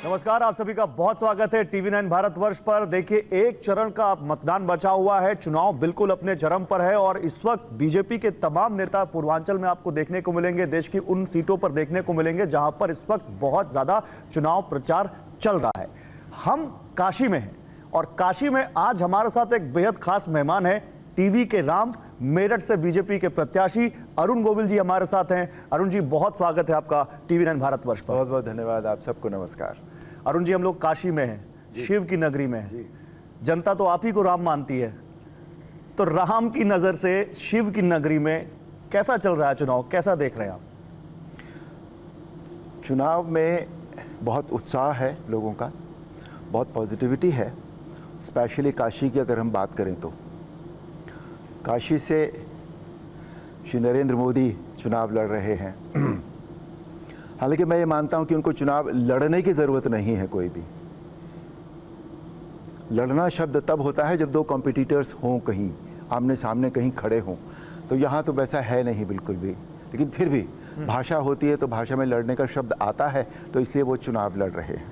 नमस्कार, आप सभी का बहुत स्वागत है TV9 भारतवर्ष पर। देखिए, एक चरण का मतदान बचा हुआ है, चुनाव बिल्कुल अपने चरम पर है और इस वक्त बीजेपी के तमाम नेता पूर्वांचल में आपको देखने को मिलेंगे, देश की उन सीटों पर देखने को मिलेंगे जहां पर इस वक्त बहुत ज्यादा चुनाव प्रचार चल रहा है। हम काशी में हैं और काशी में आज हमारे साथ एक बेहद खास मेहमान है, टीवी के राम, मेरठ से बीजेपी के प्रत्याशी अरुण गोविल जी हमारे साथ हैं। अरुण जी, बहुत स्वागत है आपका TV9 भारतवर्ष पर। बहुत बहुत धन्यवाद, आप सबको नमस्कार। अरुण जी, हम लोग काशी में हैं, शिव की नगरी में हैं। जनता तो आप ही को राम मानती है, तो राम की नज़र से शिव की नगरी में कैसा चल रहा है चुनाव, कैसा देख रहे हैं आप? चुनाव में बहुत उत्साह है लोगों का, बहुत पॉजिटिविटी है। स्पेशली काशी की अगर हम बात करें तो काशी से श्री नरेंद्र मोदी चुनाव लड़ रहे हैं। हालांकि मैं ये मानता हूं कि उनको चुनाव लड़ने की ज़रूरत नहीं है। कोई भी लड़ना शब्द तब होता है जब दो कॉम्पिटिटर्स हों, कहीं आमने सामने कहीं खड़े हों। तो यहाँ तो वैसा है नहीं बिल्कुल भी, लेकिन फिर भी भाषा होती है तो भाषा में लड़ने का शब्द आता है, तो इसलिए वो चुनाव लड़ रहे हैं।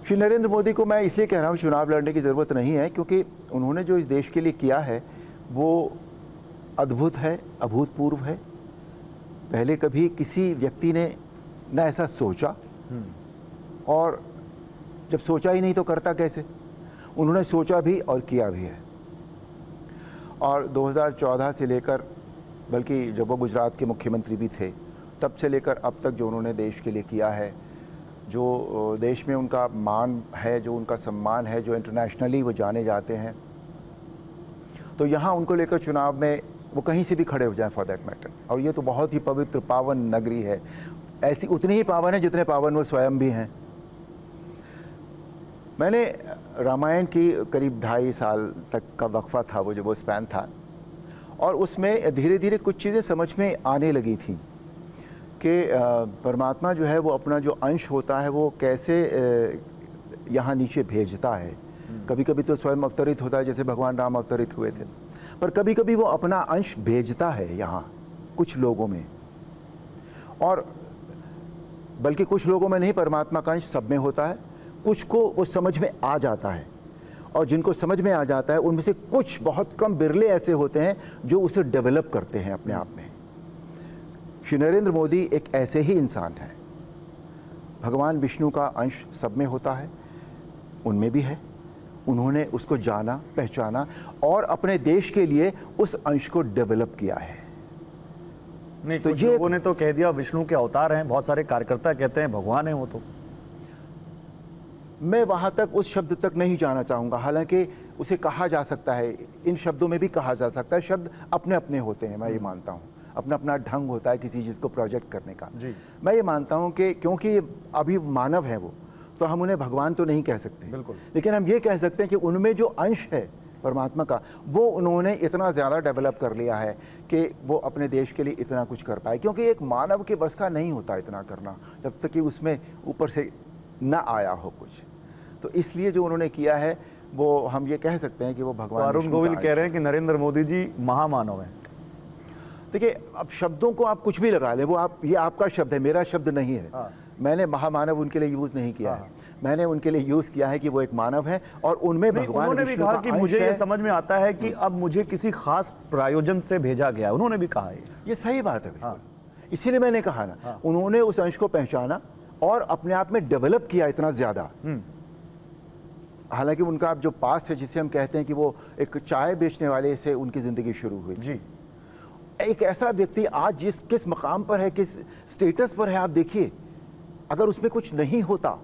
श्री नरेंद्र मोदी को मैं इसलिए कह रहा हूँ चुनाव लड़ने की ज़रूरत नहीं है, क्योंकि उन्होंने जो इस देश के लिए किया है वो अद्भुत है, अभूतपूर्व है। पहले कभी किसी व्यक्ति ने न ऐसा सोचा, और जब सोचा ही नहीं तो करता कैसे। उन्होंने सोचा भी और किया भी है। और 2014 से लेकर, बल्कि जब वो गुजरात के मुख्यमंत्री भी थे, तब से लेकर अब तक जो उन्होंने देश के लिए किया है, जो देश में उनका मान है, जो उनका सम्मान है, जो इंटरनेशनली वो जाने जाते हैं, तो यहाँ उनको लेकर चुनाव में वो कहीं से भी खड़े हो जाएं फॉर दैट मैटर। और ये तो बहुत ही पवित्र पावन नगरी है, ऐसी उतनी ही पावन है जितने पावन वो स्वयं भी हैं। मैंने रामायण की करीब 2.5 साल तक का वक्फा था वो, जो वो स्पैन था, और उसमें धीरे धीरे कुछ चीज़ें समझ में आने लगी थी कि परमात्मा जो है वो अपना जो अंश होता है वो कैसे यहाँ नीचे भेजता है। कभी कभी तो स्वयं अवतरित होता है, जैसे भगवान राम अवतरित हुए थे, पर कभी कभी वो अपना अंश भेजता है यहाँ कुछ लोगों में, और बल्कि कुछ लोगों में नहीं, परमात्मा का अंश सब में होता है। कुछ को वो समझ में आ जाता है, और जिनको समझ में आ जाता है उनमें से कुछ बहुत कम बिरले ऐसे होते हैं जो उसे डेवलप करते हैं अपने आप में। श्री नरेंद्र मोदी एक ऐसे ही इंसान है। भगवान विष्णु का अंश सब में होता है, उनमें भी है। उन्होंने उसको जाना, पहचाना और अपने देश के लिए उस अंश को डेवलप किया है। नहीं तो ये लोगों ने तो कह दिया विष्णु के अवतार हैं, बहुत सारे कार्यकर्ता कहते हैं भगवान है वो। तो मैं वहाँ तक, उस शब्द तक नहीं जाना चाहूँगा। हालांकि उसे कहा जा सकता है, इन शब्दों में भी कहा जा सकता है। शब्द अपने अपने होते हैं, मैं ये मानता हूँ। अपना अपना ढंग होता है किसी चीज़ को प्रोजेक्ट करने का। जी, मैं ये मानता हूँ कि क्योंकि अभी मानव है वो, तो हम उन्हें भगवान तो नहीं कह सकते, बिल्कुल, लेकिन हम ये कह सकते हैं कि उनमें जो अंश है परमात्मा का, वो उन्होंने इतना ज़्यादा डेवलप कर लिया है कि वो अपने देश के लिए इतना कुछ कर पाए। क्योंकि एक मानव के बस का नहीं होता इतना करना, जब तक कि उसमें ऊपर से न आया हो कुछ। तो इसलिए जो उन्होंने किया है वो हम ये कह सकते हैं कि वो भगवान। तो अरुण गोविल कह रहे हैं कि नरेंद्र मोदी जी महामानव हैं। देखिए, अब शब्दों को आप कुछ भी लगा लें, वो ये आपका शब्द है, मेरा शब्द नहीं है। मैंने महामानव उनके लिए यूज़ नहीं किया है। मैंने उनके लिए यूज़ किया है कि वो एक मानव है और उनमें भगवान उन्होंने भी कहा कि मुझे ये समझ में आता है कि अब मुझे किसी खास प्रायोजन से भेजा गया। उन्होंने भी कहा है, ये सही बात है। इसीलिए मैंने कहा ना, उन्होंने उस अंश को पहचाना और अपने आप में डेवलप किया इतना ज़्यादा। हालांकि उनका अब जो पास्ट है, जिसे हम कहते हैं कि वो एक चाय बेचने वाले से उनकी ज़िंदगी शुरू हुई जी। एक ऐसा व्यक्ति आज किस मकाम पर है, किस स्टेटस पर है, आप देखिए। अगर उसमें कुछ नहीं होता,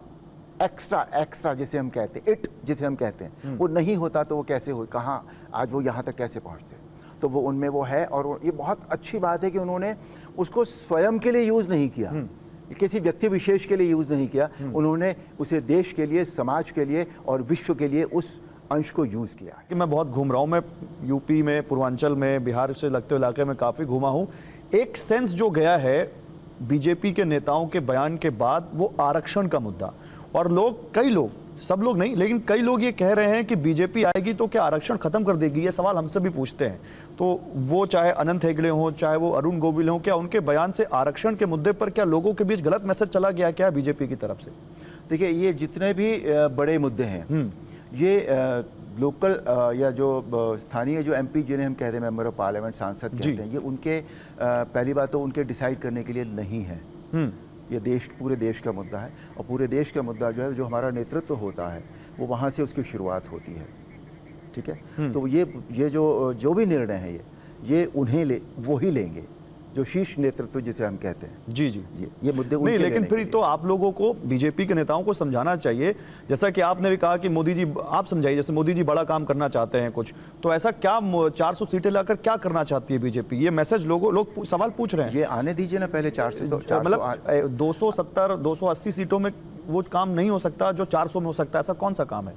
एक्स्ट्रा जिसे हम कहते हैं, जिसे हम कहते हैं, वो नहीं होता तो वो कैसे हो, कहाँ आज वो यहाँ तक कैसे पहुँचते। तो वो उनमें वो है, और ये बहुत अच्छी बात है कि उन्होंने उसको स्वयं के लिए यूज़ नहीं किया, किसी व्यक्ति विशेष के लिए यूज़ नहीं किया। उन्होंने उसे देश के लिए, समाज के लिए और विश्व के लिए उस अंश को यूज़ किया। कि मैं बहुत घूम रहा हूँ, मैं यूपी में, पूर्वांचल में, बिहार से लगते इलाके में काफ़ी घूमा हूँ। एक सेंस जो गया है बीजेपी के नेताओं के बयान के बाद, वो आरक्षण का मुद्दा। और लोग, कई लोग, सब लोग नहीं लेकिन कई लोग ये कह रहे हैं कि बीजेपी आएगी तो क्या आरक्षण खत्म कर देगी। ये सवाल हमसे भी पूछते हैं। तो वो चाहे अनंत हेगड़े हों, चाहे वो अरुण गोविल हों, क्या उनके बयान से आरक्षण के मुद्दे पर क्या लोगों के बीच गलत मैसेज चला गया क्या बीजेपी की तरफ से? देखिए, ये जितने भी बड़े मुद्दे हैं, ये लोकल या जो स्थानीय जो एमपी जिन्हें हम कहते हैं मेंबर ऑफ पार्लियामेंट, सांसद कहते हैं, ये उनके पहली बात तो उनके डिसाइड करने के लिए नहीं है। ये पूरे देश का मुद्दा है, और पूरे देश का मुद्दा जो है, जो हमारा नेतृत्व होता है, वो वहाँ से उसकी शुरुआत होती है। ठीक है, तो ये जो भी निर्णय है, ये उन्हें वो ही लेंगे जो शीर्ष नेतृत्व जिसे हम कहते हैं। जी जी जी, ये मुद्दे उनके नहीं, लेकिन फिर तो आप लोगों को, बीजेपी के नेताओं को समझाना चाहिए। जैसा कि आपने भी कहा कि मोदी जी, आप समझाइए, जैसे मोदी जी बड़ा काम करना चाहते हैं कुछ, तो ऐसा क्या 400 सीटें लाकर क्या करना चाहती है बीजेपी? ये मैसेज लोग सवाल पूछ रहे हैं। ये आने दीजिए ना पहले 400, तो मतलब 270 280 सीटों में वो काम नहीं हो सकता जो 400 में हो सकता है। ऐसा कौन सा काम है?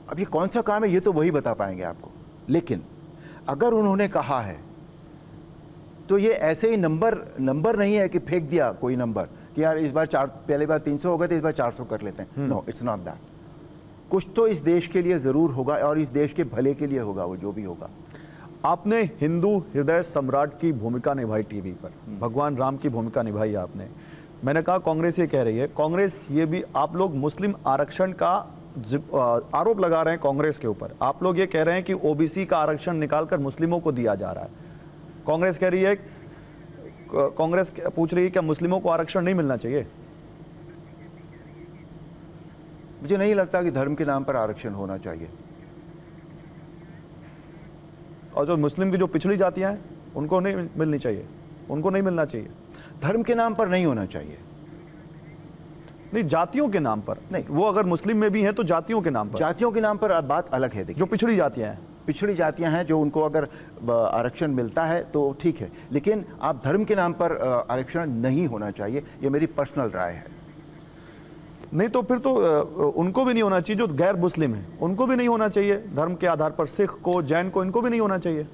अब ये कौन सा काम है, ये तो वही बता पाएंगे आपको। लेकिन अगर उन्होंने कहा है तो ये ऐसे ही नंबर नहीं है कि फेंक दिया कोई नंबर कि यार इस बार पहली बार 300 हो गए तो इस बार 400 कर लेते हैं। No, it's not that. कुछ तो इस देश के लिए ज़रूर होगा, और इस देश के भले के लिए होगा, वो जो भी होगा। आपने हिंदू हृदय सम्राट की भूमिका निभाई टीवी पर, भगवान राम की भूमिका निभाई आपने। मैंने कहा कांग्रेस ये कह रही है, कांग्रेस ये भी, आप लोग मुस्लिम आरक्षण का आरोप लगा रहे हैं कांग्रेस के ऊपर। आप लोग ये कह रहे हैं कि ओबीसी का आरक्षण निकालकर मुस्लिमों को दिया जा रहा है। कांग्रेस कह रही है, कांग्रेस पूछ रही है क्या मुस्लिमों को आरक्षण नहीं मिलना चाहिए? मुझे नहीं लगता कि धर्म के नाम पर आरक्षण होना चाहिए। और जो मुस्लिम की जो पिछड़ी जातियां हैं उनको नहीं मिलनी चाहिए, उनको नहीं मिलना चाहिए। धर्म के नाम पर नहीं होना चाहिए, नहीं, जातियों के नाम पर नहीं। वो अगर मुस्लिम में भी हैं तो जातियों के नाम पर, जातियों के नाम पर बात अलग है। देखिए, जो पिछड़ी जातियां हैं, पिछड़ी जातियां हैं, जो उनको अगर आरक्षण मिलता है तो ठीक है, लेकिन आप धर्म के नाम पर आरक्षण नहीं होना चाहिए, ये मेरी पर्सनल राय है। नहीं तो फिर तो उनको भी नहीं होना चाहिए जो गैर मुस्लिम है, उनको भी नहीं होना चाहिए धर्म के आधार पर। सिख को, जैन को, इनको भी नहीं होना चाहिए।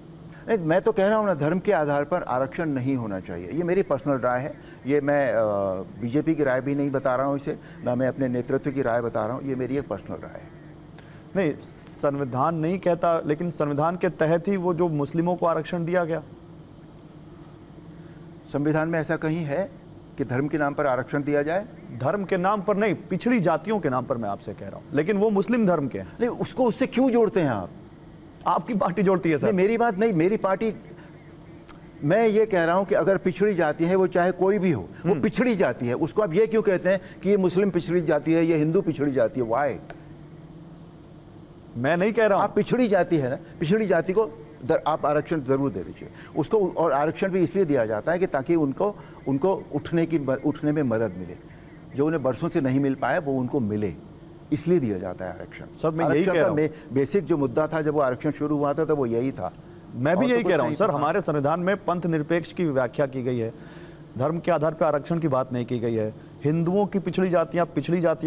नहीं, मैं तो कह रहा हूँ ना, धर्म के आधार पर आरक्षण नहीं होना चाहिए, ये मेरी पर्सनल राय है। ये मैं बीजेपी की राय भी नहीं बता रहा हूँ इसे, ना मैं अपने नेतृत्व की राय बता रहा हूँ, ये मेरी एक पर्सनल राय है। नहीं, संविधान नहीं कहता, लेकिन संविधान के तहत ही वो जो मुस्लिमों को आरक्षण दिया गया। संविधान में ऐसा कहीं है कि धर्म के नाम पर आरक्षण दिया जाए? धर्म के नाम पर नहीं, पिछड़ी जातियों के नाम पर मैं आपसे कह रहा हूं, लेकिन वो मुस्लिम धर्म के हैं। नहीं, उसको उससे क्यों जोड़ते हैं आप? आपकी पार्टी जोड़ती है सर। नहीं, मेरी बात नहीं, मेरी पार्टी, मैं ये कह रहा हूं कि अगर पिछड़ी जाति है, वो चाहे कोई भी हो, वो पिछड़ी जाति है, उसको आप ये क्यों कहते हैं कि ये मुस्लिम पिछड़ी जाति है, ये हिंदू पिछड़ी जाति है? वाई? मैं नहीं कह रहा हूं। आप पिछड़ी जाति है ना, पिछड़ी जाति को आप आरक्षण जरूर दे दीजिए उसको, और आरक्षण भी इसलिए दिया जाता है कि ताकि उनको उठने में मदद मिले, जो उन्हें बरसों से नहीं मिल पाया वो उनको मिले, इसलिए दिया जाता है आरक्षण। सर मैं यही कह रहा हूं, बेसिक जो मुद्दा था जब वो आरक्षण शुरू हुआ था, तब वो यही था। मैं भी यही कह रहा हूं सर, हमारे संविधान में पंथ निरपेक्ष की व्याख्या की गई है, धर्म के आधार पर आरक्षण की बात नहीं की गई है। हिंदुओं की पिछड़ी जातियां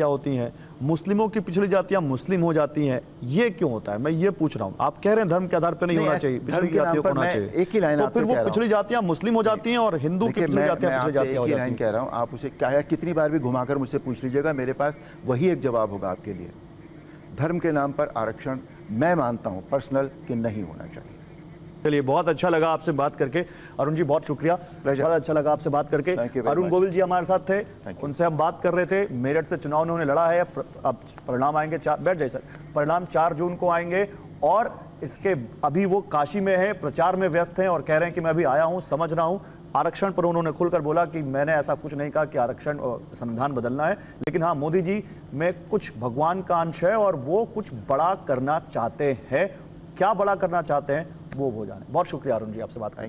होती हैं, मुस्लिमों की पिछड़ी जातियां मुस्लिम हो जाती हैं। ये क्यों होता है, मैं ये पूछ रहा हूं। आप कह रहे हैं धर्म के आधार पर नहीं होना चाहिए, पिछड़ी जातियों को होना चाहिए। एक ही लाइन तो फिर वो पिछड़ी जातियां मुस्लिम हो जाती हैं और हिंदू की पिछड़ी जातियां पिछड़ी जातियां हो जाती हैं। कह रहा हूं, आप उसे क्या कितनी बार भी घुमाकर मुझसे पूछ लीजिएगा, मेरे पास वही एक जवाब होगा आपके लिए। धर्म के नाम पर आरक्षण मैं मानता हूं पर्सनल कि नहीं होना चाहिए। चलिए, बहुत अच्छा लगा आपसे बात करके अरुण जी, बहुत शुक्रिया, बहुत अच्छा लगा आपसे बात करके। अरुण गोविल जी हमारे साथ थे, उनसे हम बात कर रहे थे। मेरठ से चुनाव उन्होंने लड़ा है, अब परिणाम आएंगे, बैठ जाइए सर, परिणाम 4 जून को आएंगे, और इसके अभी वो काशी में है, प्रचार में व्यस्त हैं, और कह रहे हैं कि मैं अभी आया हूं, समझ रहा हूं। आरक्षण पर उन्होंने खुलकर बोला कि मैंने ऐसा कुछ नहीं कहा कि आरक्षण संविधान बदलना है, लेकिन हाँ, मोदी जी में कुछ भगवान का अंश है और वो कुछ बड़ा करना चाहते हैं। क्या बड़ा करना चाहते हैं वो जाने। बहुत शुक्रिया अरुण जी, आपसे बात करके।